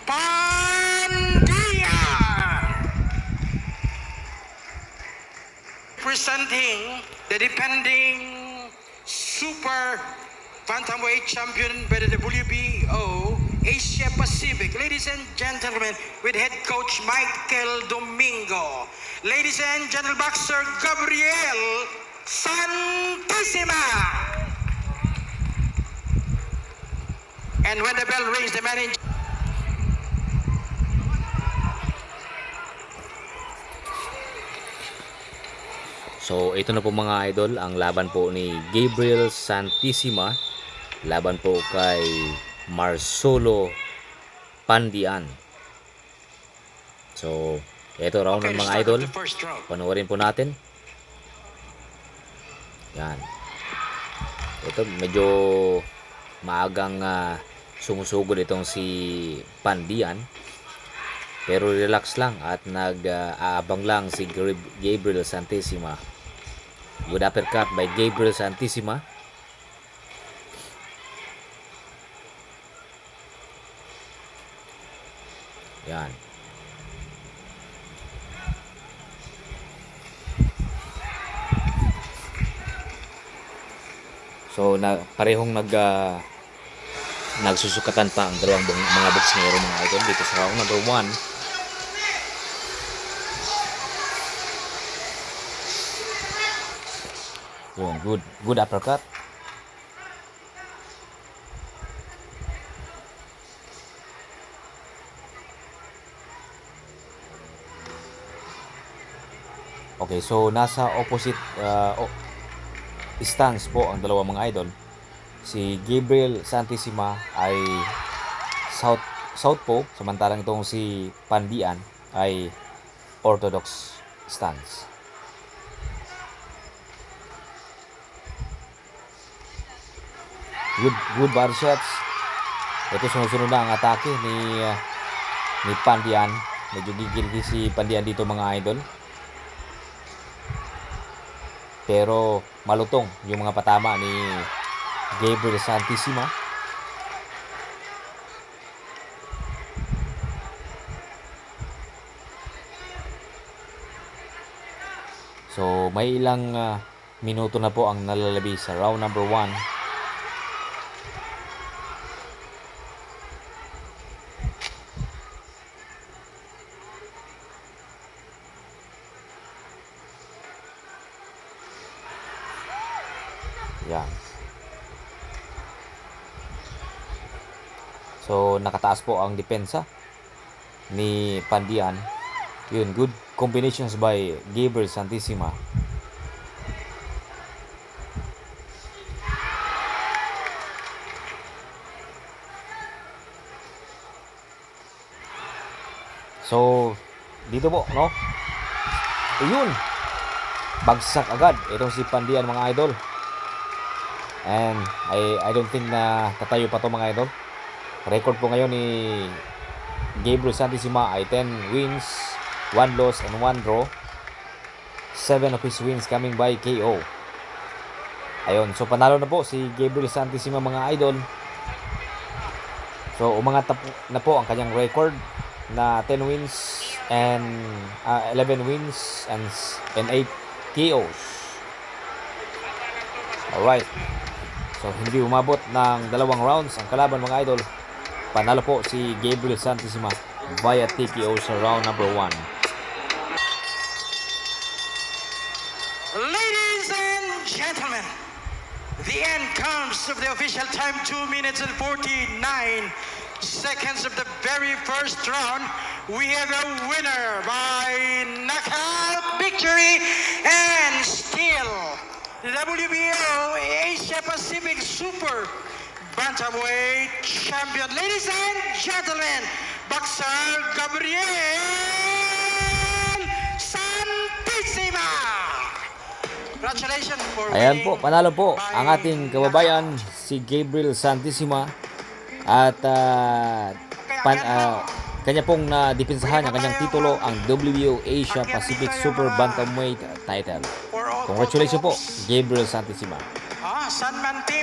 Pandia. Presenting the defending super bantamweight champion by the WBO Asia Pacific. Ladies and gentlemen, with head coach Michael Domingo. Ladies and gentlemen, boxer Gabriel Santissima. And when the bell rings, the man in So ito na po mga idol, ang laban po ni Gabriel Santissima laban po kay Marcelo Pandian. So ito round ng mga idol, panoorin po natin. Yan. Ito medyo maagang sumusugod itong si Pandian, pero relax lang at nag-aabang lang si Gabriel Santissima. Good uppercut by Gabriel Santissima. Yan. So parehong nagsusukatan pa ang dalawang mga boksingero mga idol dito sa round number 1. Yun, good uppercut. Okay, so nasa opposite stance po ang dalawang mga idol. Si Gabriel Santissima ay southpaw, samantalang itong si Pandian ay orthodox stance. Good body shots. Ito sunod-sunod na ang atake ni Pandian. Medyo gigilty si Pandian dito mga idol. Pero malutong yung mga patama ni Gabriel Santissima. So may ilang minuto na po ang nalalabi sa round number 1. Yan. So nakataas po ang depensa ni Pandian. Yun, good combinations by Gabriel Santissima. So dito po, no? Ayun. Bagsak agad itong si Pandian mga idol. And I don't think na tatayo pa to mga idol. Record po ngayon ni Gabriel Santissima ay 10 wins, 1 loss and 1 draw. 7 of his wins coming by KO. Ayun, so panalo na po si Gabriel Santissima mga idol. So umangat na po ang kanyang record na 10 wins and 11 wins and 8 KOs. Alright. So hindi umabot ng 2 rounds ang kalaban mga idol. Panalo po si Gabriel Santissima via TKO sa round number 1. Ladies and gentlemen, the end comes of the official time, 2 minutes and 49 seconds of the very first round. We have a winner by knockout victory and still the WBO Asia Pacific Super Bantamweight Champion. Ladies and gentlemen, boxer Gabriel Santissima. Congratulations for Ayan po, panalo po ang ating kababayan si Gabriel Santissima at kanya pong nadepensahan ang kanyang titulo, ang WBO Asia Pacific Super Bantamweight title. Congratulations po, Gabriel Santissima. Sanman team.